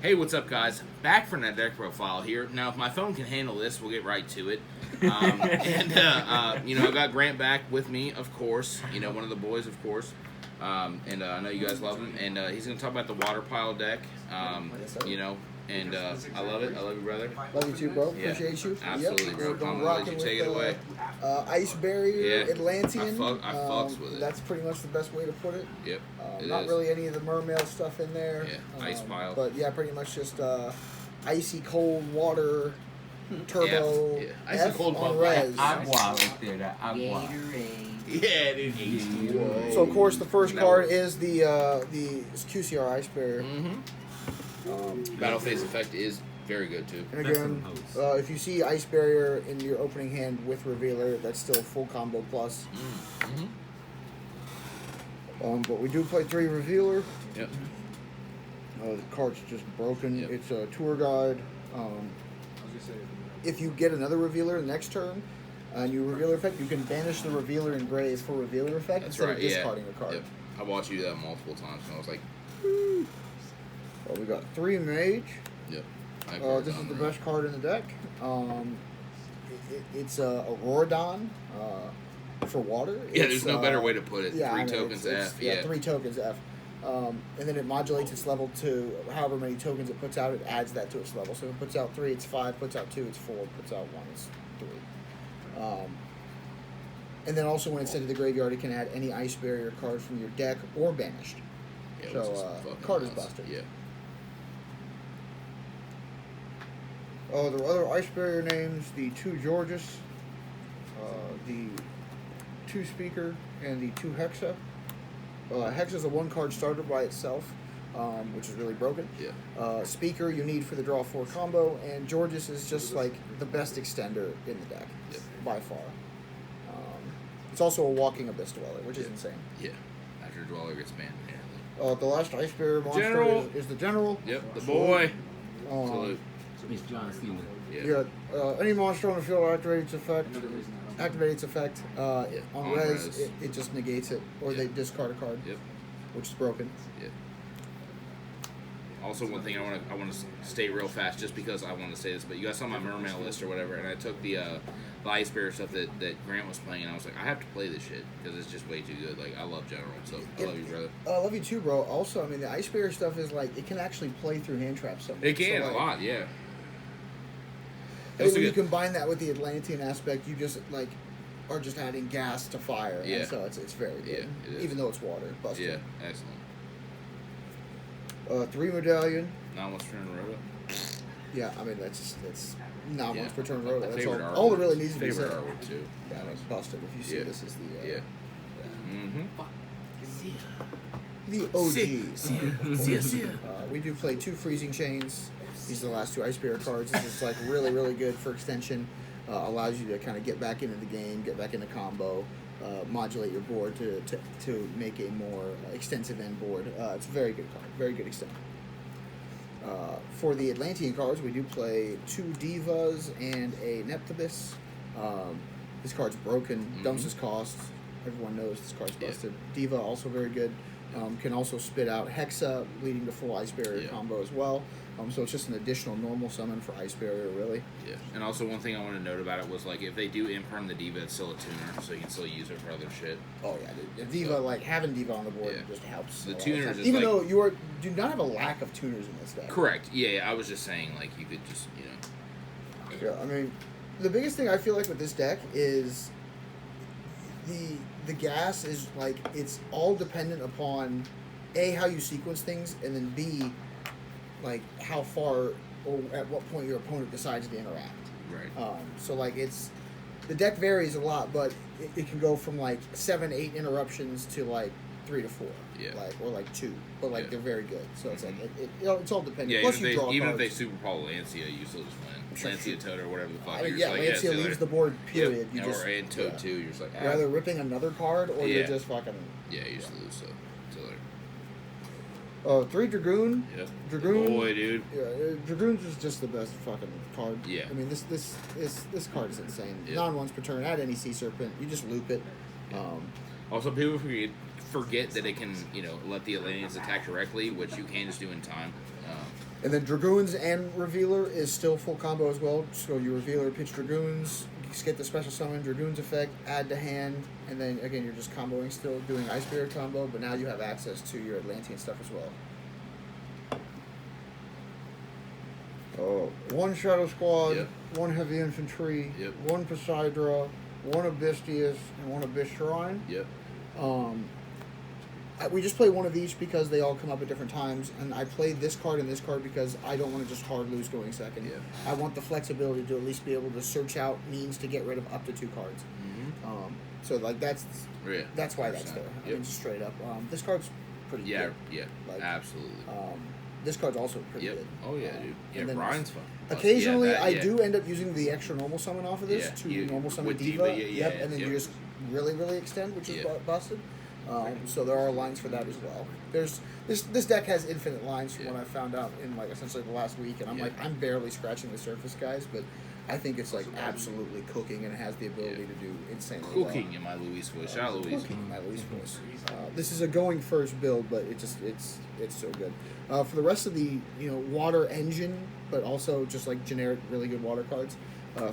Hey, what's up, guys? Back for another deck profile here. Now, if my phone can handle this, we'll get right to it. I got Grant back with me, of course. One of the boys, of course. I know you guys love him. And he's going to talk about the water pile deck. I love it. I love you, brother. Love you too, bro. Yeah. Appreciate you. Absolutely, yep. bro. We're Come on, let you take it away. Ice barrier, Atlantean. I fucks with it. That's pretty much the best way to put it. Yep. Not really any of the mermail stuff in there. Yeah, ice pile. But yeah, pretty much just icy cold water turbo. Yeah. Icy cold on res. Agua right there, that agua. Yeah, dude. H2O. So of course the first card is the QCR ice barrier. Mm-hmm. Battle phase effect is very good too. And again, if you see ice barrier in your opening hand with revealer, that's still full combo plus. Mm-hmm. But we do play 3 revealer. Yep. The card's just broken. Yep. It's a tour guide. If you get another revealer next turn, and you revealer effect, you can banish the revealer in grave for revealer effect instead of discarding a card. Yep. I watched you do that multiple times, and I was like, Well, we got 3 mage. yep. This is the best card in the deck. It's a Auroradon for water. Yeah, there's no better way to put it. Yeah, 3 tokens F. Yeah, 3 tokens F. And then it modulates its level to however many tokens it puts out. It adds that to its level. So if it puts out 3, it's 5. Puts out 2, it's 4. Puts out 1, it's 3. And then also when it's sent to the graveyard, it can add any ice barrier card from your deck or banished. Yeah, so card is busted. Yeah. The other ice barrier names: the 2 Georges, the 2 Speaker, and the 2 Hexa. Hexa is a 1-card starter by itself, which is really broken. Yeah. Speaker you need for the draw 4 combo, and Georges is just like the best extender in the deck, by far. It's also a walking Abyss Dweller, which is insane. Yeah. After Dweller gets banned, apparently. The last ice barrier monster is the General. Yep, the boy. Salute. Miss John Cena. Yeah. Any monster on the field activates effect. On res, res. it just negates it, or they discard a card. Yep. Which is broken. Yep. Also, one thing I want to state real fast, just because I want to say this, but you guys saw my mermail list or whatever, and I took the ice barrier stuff that Grant was playing, and I was like, I have to play this shit because it's just way too good. Like, I love General, so I love you, brother. I love you too, bro. Also, I mean, the ice barrier stuff is like it can actually play through hand traps. It can a lot, yeah. And when you combine that with the Atlantean aspect, you just like are just adding gas to fire. Yeah. And so it's very good. Yeah, it is. Even though it's water, busted. Yeah, excellent. 3 medallion. Not once turn roto. Yeah, I mean that's not once per turn roto. That's Favorite all that really needs to be favorite said. artwork too. Yeah, it's busted. If you see this is the the OG. We do play 2 freezing chains. These are the last 2 ice barrier cards. This is like really, really good for extension. Allows you to kind of get back into the game, get back into combo, modulate your board to make a more extensive end board. It's a very good card, very good extent. For the Atlantean cards, we do play 2 Divas and a Neptibus. This card's broken, dumps his cost. Everyone knows this card's busted. Diva also very good. Can also spit out Hexa, leading to full Ice Barrier combo as well. So it's just an additional normal summon for Ice Barrier, really. Yeah. And also one thing I want to note about it was, like, if they do imperm the Diva, it's still a tuner, so you can still use it for other shit. Oh, yeah. The Diva, like, having Diva on the board just helps. The tuners is even though you do not have a lack of tuners in this deck. Correct. Yeah, I was just saying, like, you could just, Yeah, I mean, the biggest thing I feel like with this deck is the gas is, like, it's all dependent upon, A, how you sequence things, and then B, like, how far or at what point your opponent decides to interact. Right. So, like, the deck varies a lot, but it can go from, like, 7, 8 interruptions to, like, 3 to 4. Yeah. Or, like, 2. But, like, they're very good. So, it's like, it's all dependent. Yeah, Plus, even if they Super Paul Lancia, you still just win. Lancia Toad or whatever the fuck. Lancia leaves the board, period. Yep. And Toad too, you're just like, you're either ripping another card or you're just fucking... Yeah, you just lose, so... 3 Dragoon. Yep. Dragoon. Boy, dude. Yeah, Dragoons is just the best fucking card. Yeah. I mean, this card is insane. Yep. Non once per turn. Add any Sea Serpent. You just loop it. Also, people forget that it can, let the Atlanteans attack directly, which you can just do in time. And then Dragoons and Revealer is still full combo as well. So you Revealer, pitch Dragoons, just get the special summon Dragoons effect, add to hand, and then again you're just comboing still, doing Ice Bear combo, but now you have access to your Atlantean stuff as well. Oh, one Shadow Squad, Yep. one Heavy Infantry, Yep. one Poseidra, one Abystius, and one Abyss Shrine. Yep. We just play one of each because they all come up at different times, and I played this card and this card because I don't want to just hard lose going second. Yeah. I want the flexibility to at least be able to search out means to get rid of up to 2 cards. Mm-hmm. So like that's why that's 100%. there. I Yep. mean, just straight up. This card's pretty Yeah, good. yeah, Like, absolutely. This card's also pretty Yep. good. Oh yeah, dude. Yeah, and then Ryan's fun. Occasionally, Yeah, I do end up using the extra normal summon off of this Yeah, to you- normal summon with Diva. Diva, yeah, and then yep. you just really, really extend, which is Yeah. busted. So there are lines for that as well. There's this deck has infinite lines from Yeah. what I found out in like essentially the last week, and I'm Yeah. like I'm barely scratching the surface, guys. But I think it's like absolutely cooking and it has the ability Yeah. to do insanely Cooking in my Luis voice. Shout out Luis. Cooking, my least voice. This is a going first build, but it's so good. For the rest of the water engine, but also just like generic really good water cards.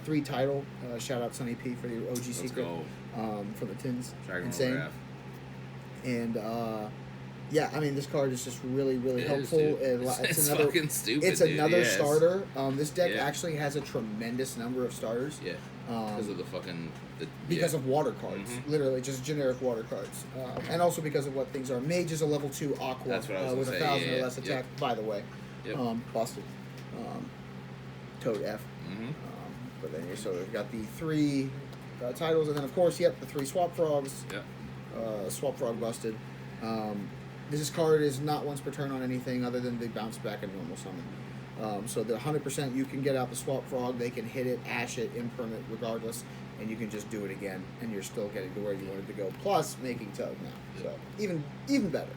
3 title. Shout out Sunny P for the OG Let's secret go. from the tins. Dragon Insane. Graph. And yeah, I mean this card is just really, really It is, helpful. dude. It's fucking stupid, It's dude. another Yeah, it's- starter. This deck Yeah. actually has a tremendous number of starters. Yeah. Because of the fucking. Because of water cards, Mhm. literally just generic water cards, and also because of what things are. Mage is a level 2 aqua That's what I was with gonna 1,000 say, or yeah, less yeah. attack. By the way, Yep. busted. Toad F. Mm-hmm. But then so we've got the 3 titles, and then of course, the 3 swap frogs. Yep. Swap frog busted. This card is not once per turn on anything other than they bounce back in normal summon. So the 100% you can get out the swap frog, they can hit it, ash it, impermanent regardless, and you can just do it again, and you're still getting to where you wanted to go. Plus making tug now, so even better.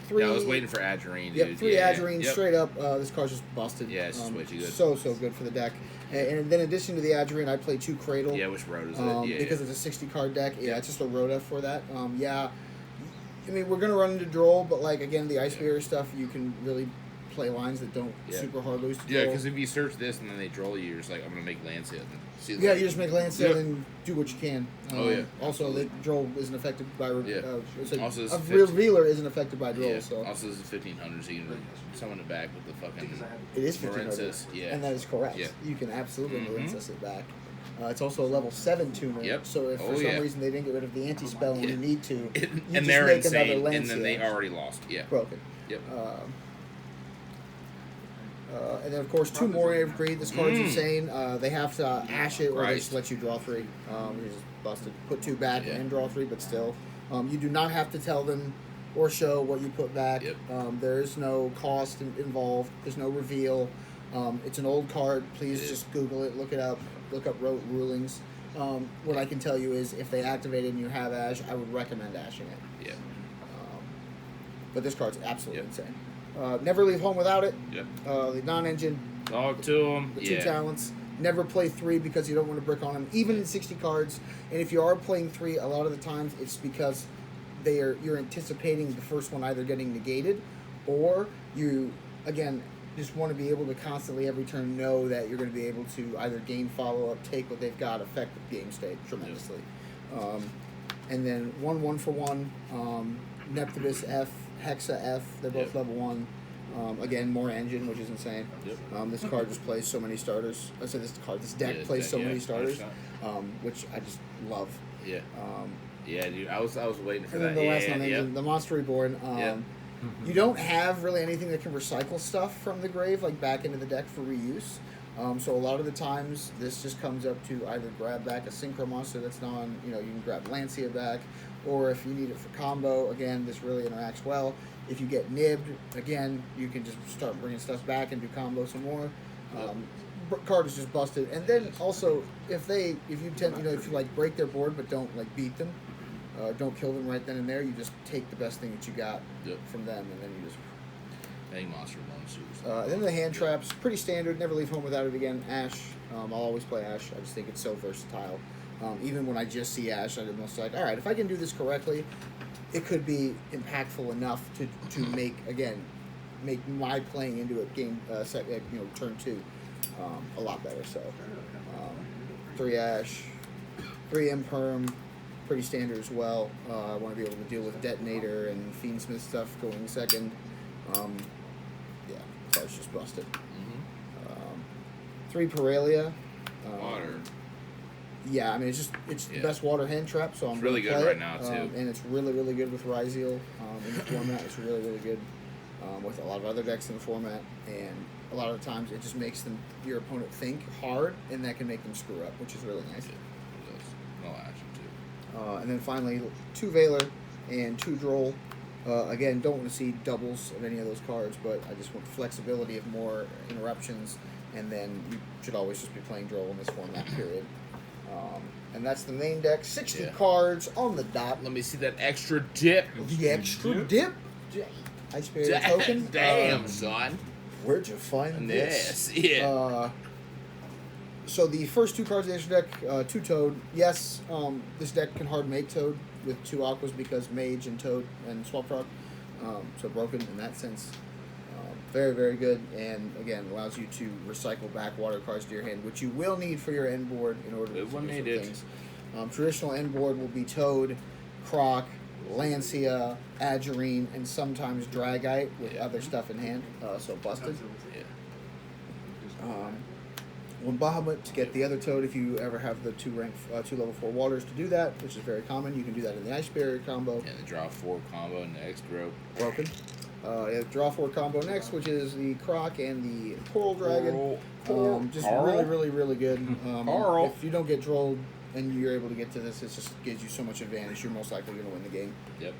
3. Yeah, I was waiting for Adgerine, dude. Yep, 3 yeah, Adgerine yep. straight up. This card's just busted. Yeah, it's just way too good. So good for the deck. And then in addition to the Adgerine, I play 2 Cradle. Yeah, which road is it? Yeah, Because yeah. it's a 60 card deck. Yeah, it's just a Rhoda for that. I mean, we're gonna run into Droll, but like again, the Ice Bear stuff, you can really play lines that don't Yeah. super hard lose to Yeah, Droll. because if you search this and then they troll you, you're just like, I'm gonna make Lancet. And see Yeah, you just make land sale Yep. and do what you can. Oh, yeah. Also, the Droll isn't affected by. Yeah. Also, this a is Revealer isn't affected by Droll, Yeah. so Also, this is 1500, so you can summon it back with the fucking. it is 1500. Marincess, yeah. And that is correct. Yeah. You can absolutely Mhm. Marincess it back. It's also a level 7 tuner. Yep. So if for Oh, some yeah. reason they didn't get rid of the anti-spell when Yeah. you need to, you and just they're make insane, another and then they Lancia. already lost. Yeah. Broken. Yep. And then, of course, 2 Moria of Greed. This card's insane. They have to ash it, or they Christ. just let you draw 3. Which is busted. Put 2 back Yeah. and draw 3, but still. You do not have to tell them or show what you put back. Yep. There is no cost involved. There's no reveal. It's an old card. Please It is. just Google it. Look it up. Look up rulings. What I can tell you is if they activate it and you have ash, I would recommend ashing it. Yeah. But this card's absolutely Yep. insane. Never leave home without it. Yep. The non-engine, Talk to him. the Yeah. 2 talents. Never play 3 because you don't want to brick on them, even in 60 cards. And if you are playing 3, a lot of the times it's because you're anticipating the first one either getting negated, or you again just want to be able to constantly every turn know that you're going to be able to either gain follow-up, take what they've got, affect the game state tremendously. And then 1 for 1, Neptibus F, Hexa F, they're both Yep. level 1. Again, more engine, which is insane. Yep. This card just plays so many starters. I said this deck Yeah, plays so yeah, many starters, 100%. which I just love. Yeah. Yeah, dude. I was waiting for And then that. the last Yeah. one, Yep. the Monster Reborn. Yep. You don't have really anything that can recycle stuff from the grave, like back into the deck for reuse. So a lot of the times, this just comes up to either grab back a Synchro Monster that's you can grab Lancia back, or if you need it for combo, again, this really interacts well. If you get nibbed, again, you can just start bringing stuff back and do combo some more. Card is just busted. And then also, if you like break their board but don't like beat them, don't kill them right then and there, you just take the best thing that you got Yep. from them, and then you just. Dang monsters. Then the hand traps, pretty standard. Never leave home without it again. Ash, I'll always play Ash. I just think it's so versatile. Even when I just see Ash, I'm almost like, all right, if I can do this correctly, it could be impactful enough to make my playing into a game turn 2 a lot better. So 3 Ash, 3 Imperm, pretty standard as well. I want to be able to deal with Detonator and Fiendsmith stuff going second. Card's just busted. 3 Paralia. Water. Yeah, I mean it's the best water hand trap, so I'm really gonna good play right it. now too. And it's really really good with Ryzeal in the format. It's really really good with a lot of other decks in the format, and a lot of times it just makes your opponent think hard, and that can make them screw up, which is really nice. No action too. And then finally 2 Valor and 2 Droll. Again, don't want to see doubles of any of those cards, but I just want the flexibility of more interruptions, and then you should always just be playing Droll in this format, period. And that's the main deck. 60 cards on the dot. Let me see that extra dip. The extra dip. Ice Barrier token. Damn, son. Where'd you find this? Yeah. So the first 2 cards of the extra deck, 2 Toad. Yes, this deck can hard make Toad with 2 Aquas because Mage and Toad and Swamp Frog. So broken in that sense. Very, very good, and again, allows you to recycle back water cards to your hand, which you will need for your end board in order to do some things. Traditional end board will be Toad, Croc, Lancia, Adgerine, and sometimes Dragite with other stuff in hand, so busted. One Bahamut to get the other Toad if you ever have the 2 level 4 waters to do that, which is very common. You can do that in the Ice Barrier combo. And the draw 4 combo next, bro. Broken. Draw 4 combo next, which is the Croc and the Coral Dragon. Just really, really, really good. If you don't get Drolled and you're able to get to this, it just gives you so much advantage. You're most likely going to win the game. Yep.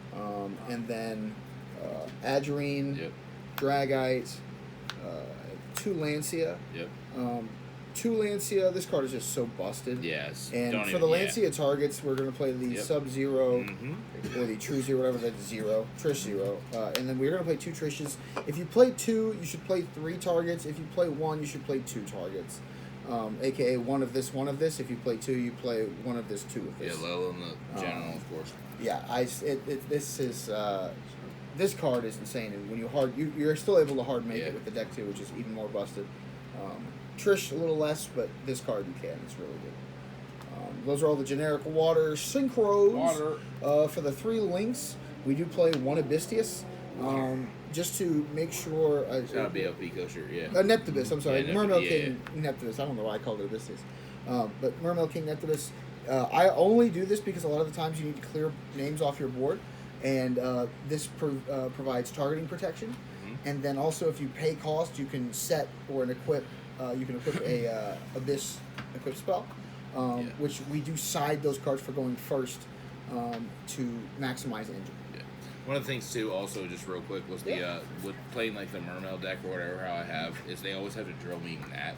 And then Adgerine, Yep. Dragite, 2 Lancia. Yep. 2 Lancia. This card is just so busted. Yes. And for the Lancia targets, we're going to play the Sub-Zero or the True Zero, whatever that's Zero, Trish Zero. And then we're going to play 2 Trishes. If you play 2, you should play 3 targets. If you play 1, you should play 2 targets. AKA one of this, one of this. If you play 2, you play one of this, 2 of this. Yeah, low in the general, of course. Yeah, this card is insane. And when you're still able to hard make it with the deck too, which is even more busted. Trish a little less, but this card you can. It's really good. Those are all the generic water synchros. For the 3 links, we do play 1 Abystius, just to make sure. It's gotta be LP kosher, yeah. Neptibus, I'm sorry, Mermail yeah. King Neptibus. I don't know why I called it Abystius, but Mermail King Neptibus. I only do this because a lot of the times you need to clear names off your board, and this provides targeting protection. And then also, if you pay cost, you can set or equip. You can equip a Abyss equip spell, which we do side those cards for going first to maximize injury. Yeah. One of the things too, also just real quick, was the with playing like the Mermail deck or whatever how I have is they always have to drill me Nat.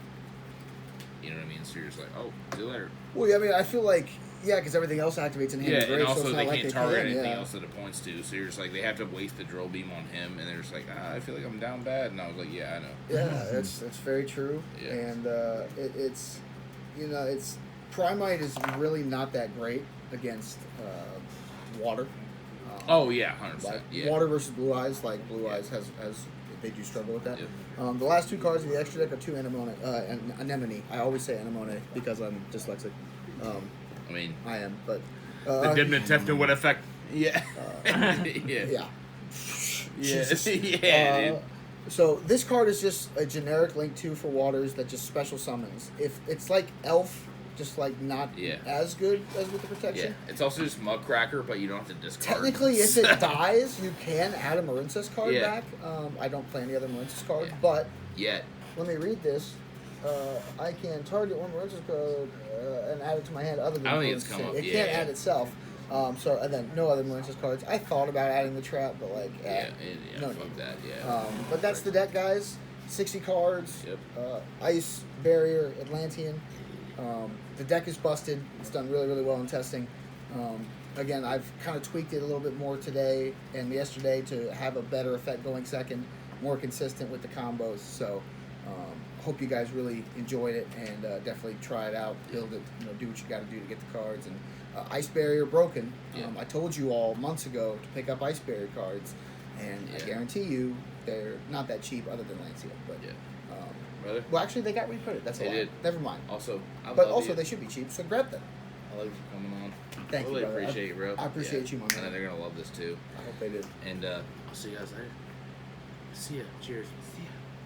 You know what I mean? So you're just like, oh, see you later. Well, yeah, I mean, I feel like because everything else activates in hand. Yeah, Grace, and also so it's they not can't like target they can, anything else that it points to. So you're just like, they have to waste the drill beam on him, and they're just like, I feel like I'm down bad. And I was like, yeah, I know. Yeah, that's very true. Yeah. And it's Primite is really not that great against water. Oh yeah, 100%. Like Yeah. Water versus Blue Eyes, like Blue Eyes has they do struggle with that. Yep. The last 2 cards in the extra deck are 2 Anemone. I always say Anemone because I'm dyslexic. I mean, I am, but the Dimnitefta would affect. Yeah. yeah. Yeah. Yes. Yeah, dude. So this card is just a generic link 2 for waters that just special summons. If it's like Elf, just like not as good as with the protection. Yeah, it's also just Mudcracker, but you don't have to discard. Technically, if it dies, you can add a Marincess card back. I don't play any other Marincess cards, but let me read this. I can target 1 Marincess card and add it to my hand other than I don't think it's come up. It can't add itself. And then no other Marincess cards. I thought about adding the trap, but like, no fuck need. that. Yeah. But that's the deck, guys. 60 cards. Yep. Ice Barrier, Atlantean. The deck is busted. It's done really, really well in testing. Again, I've kind of tweaked it a little bit more today and yesterday to have a better effect going second, more consistent with the combos. So Hope you guys really enjoyed it and definitely try it out, build it, do what you got to do to get the cards. And Ice Barrier Broken. I told you all months ago to pick up Ice Barrier cards, and I guarantee you they're not that cheap other than Lancia. But Brother? well, actually they got reprinted. That's a They lie. did. Never mind. Also, But also they should be cheap, so grab them. I love you for coming on. Thank you, Really brother. appreciate you, bro. I appreciate you, my I know man. they're gonna love this too. I hope they did. And I'll see you guys later. See ya. Cheers. See ya.